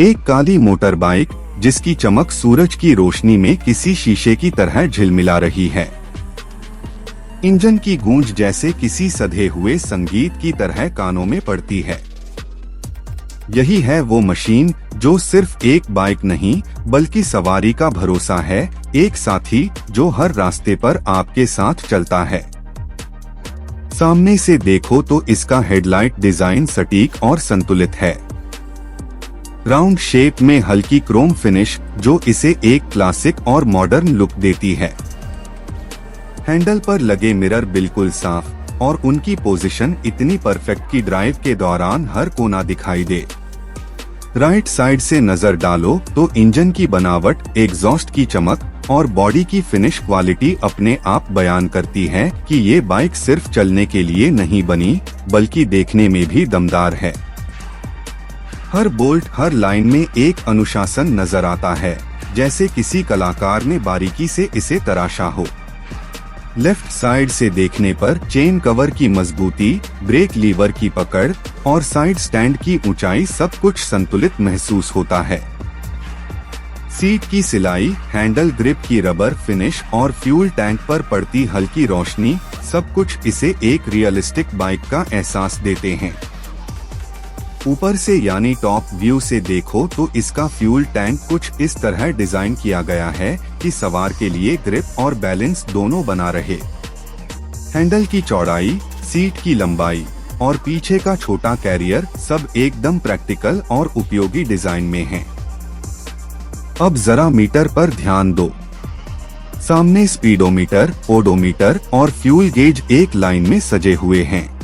एक काली motor bike जिसकी चमक सूरज की रोशनी में किसी शीशे की तरह झिलमिला रही है। इंजन की गूंज जैसे किसी सधे हुए संगीत की तरह कानों में पड़ती है। यही है वो मशीन जो सिर्फ एक बाइक नहीं बल्कि सवारी का भरोसा है, एक साथी जो हर रास्ते पर आपके साथ चलता है। सामने से देखो तो इसका हेडलाइट डिजाइन सटीक और संतुलित है। राउंड शेप में हल्की क्रोम फिनिश जो इसे एक क्लासिक और मॉडर्न लुक देती है। हैंडल पर लगे मिरर बिल्कुल साफ और उनकी पोजीशन इतनी परफेक्ट कि ड्राइव के दौरान हर कोना दिखाई दे। राइट साइड से नजर डालो तो इंजन की बनावट, एग्जॉस्ट की चमक और बॉडी की फिनिश क्वालिटी अपने आप बयान करती है कि ये बाइक सिर्फ चलने के लिए नहीं बनी बल्कि देखने में भी दमदार है। हर बोल्ट, हर लाइन में एक अनुशासन नजर आता है, जैसे किसी कलाकार ने बारीकी से इसे तराशा हो। लेफ्ट साइड से देखने पर चेन कवर की मजबूती, ब्रेक लीवर की पकड़ और साइड स्टैंड की ऊंचाई सब कुछ संतुलित महसूस होता है। सीट की सिलाई, हैंडल ग्रिप की रबर फिनिश और फ्यूल टैंक पर पड़ती हल्की रोशनी सब कुछ इसे एक रियलिस्टिक बाइक का एहसास देते हैं। ऊपर से यानी टॉप व्यू से देखो तो इसका फ्यूल टैंक कुछ इस तरह डिजाइन किया गया है कि सवार के लिए ग्रिप और बैलेंस दोनों बना रहे। हैंडल की चौड़ाई, सीट की लंबाई और पीछे का छोटा कैरियर सब एकदम प्रैक्टिकल और उपयोगी डिजाइन में हैं। अब जरा मीटर पर ध्यान दो। सामने स्पीडोमीटर, ओडोमीटर और फ्यूल गेज एक लाइन में सजे हुए हैं।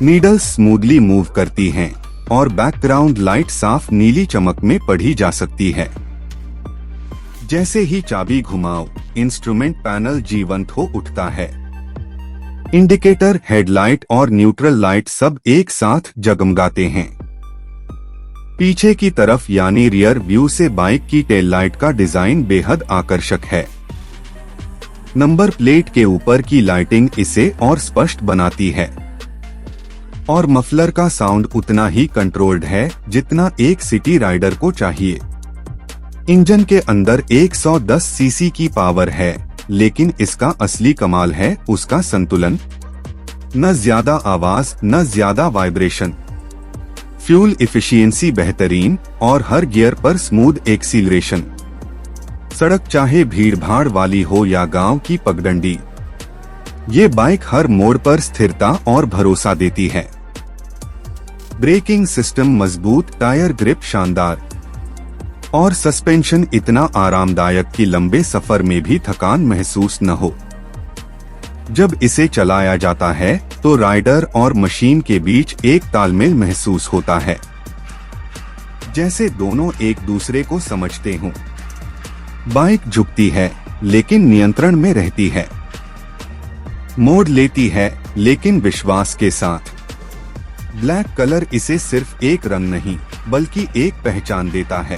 नीडल्स स्मूथली मूव करती हैं और बैकग्राउंड लाइट साफ नीली चमक में पढ़ी जा सकती है। जैसे ही चाबी घुमाओ, इंस्ट्रूमेंट पैनल जीवंत हो उठता है। इंडिकेटर, हेडलाइट और न्यूट्रल लाइट सब एक साथ जगमगाते हैं। पीछे की तरफ यानी रियर व्यू से बाइक की टेल लाइट का डिजाइन बेहद आकर्षक है। नंबर प्लेट के ऊपर की लाइटिंग इसे और स्पष्ट बनाती है और मफलर का साउंड उतना ही कंट्रोल्ड है जितना एक सिटी राइडर को चाहिए। इंजन के अंदर 110 सीसी की पावर है, लेकिन इसका असली कमाल है उसका संतुलन। न ज्यादा आवाज न ज्यादा वाइब्रेशन। फ्यूल इफिशियंसी बेहतरीन और हर गियर पर स्मूथ एक्सीलरेशन। सड़क चाहे भीड़-भाड़ वाली हो या गांव की पगडंडी, ये बाइक हर मोड़ पर स्थिरता और भरोसा देती है। ब्रेकिंग सिस्टम मजबूत, टायर ग्रिप शानदार और सस्पेंशन इतना आरामदायक कि लंबे सफर में भी थकान महसूस न हो। जब इसे चलाया जाता है तो राइडर और मशीन के बीच एक तालमेल महसूस होता है, जैसे दोनों एक दूसरे को समझते हों। बाइक झुकती है लेकिन नियंत्रण में रहती है, मोड़ लेती है लेकिन विश्वास के साथ। ब्लैक कलर इसे सिर्फ एक रंग नहीं बल्कि एक पहचान देता है।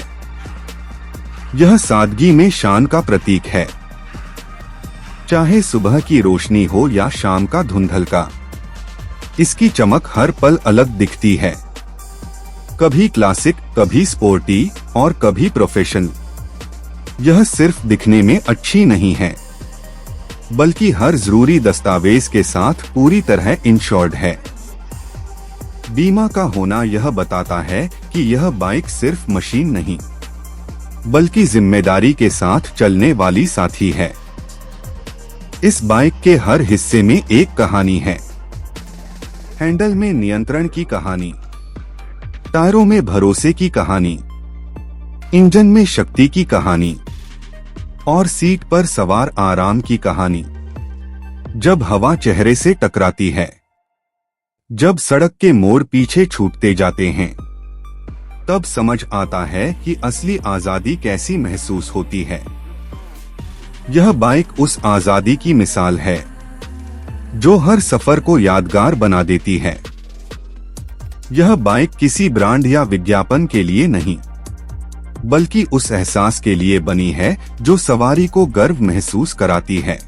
यह सादगी में शान का प्रतीक है। चाहे सुबह की रोशनी हो या शाम का धुंधलका, इसकी चमक हर पल अलग दिखती है। कभी क्लासिक, कभी स्पोर्टी और कभी प्रोफेशनल। यह सिर्फ दिखने में अच्छी नहीं है बल्कि हर जरूरी दस्तावेज के साथ पूरी तरह इंश्योर्ड है। बीमा का होना यह बताता है कि यह बाइक सिर्फ मशीन नहीं बल्कि जिम्मेदारी के साथ चलने वाली साथी है। इस बाइक के हर हिस्से में एक कहानी है। हैंडल में नियंत्रण की कहानी, टायरों में भरोसे की कहानी, इंजन में शक्ति की कहानी और सीट पर सवार आराम की कहानी। जब हवा चेहरे से टकराती है, जब सड़क के मोड़ पीछे छूटते जाते हैं, तब समझ आता है कि असली आजादी कैसी महसूस होती है। यह बाइक उस आजादी की मिसाल है जो हर सफर को यादगार बना देती है। यह बाइक किसी ब्रांड या विज्ञापन के लिए नहीं बल्कि उस एहसास के लिए बनी है जो सवारी को गर्व महसूस कराती है,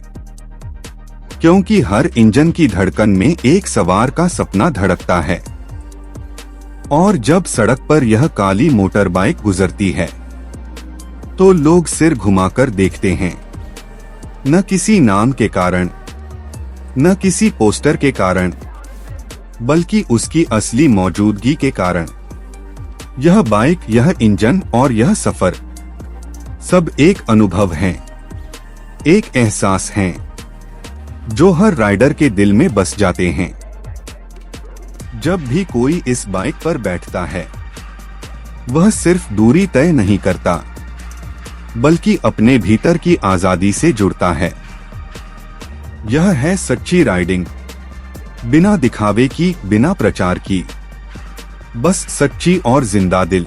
क्योंकि हर इंजन की धड़कन में एक सवार का सपना धड़कता है। और जब सड़क पर यह काली मोटर बाइक गुजरती है तो लोग सिर घुमाकर देखते हैं, न किसी नाम के कारण, न किसी पोस्टर के कारण, बल्कि उसकी असली मौजूदगी के कारण। यह बाइक, यह इंजन और यह सफर सब एक अनुभव है, एक एहसास है जो हर राइडर के दिल में बस जाते हैं। जब भी कोई इस बाइक पर बैठता है वह सिर्फ दूरी तय नहीं करता बल्कि अपने भीतर की आजादी से जुड़ता है। यह है सच्ची राइडिंग, बिना दिखावे की, बिना प्रचार की, बस सच्ची और जिंदा दिल।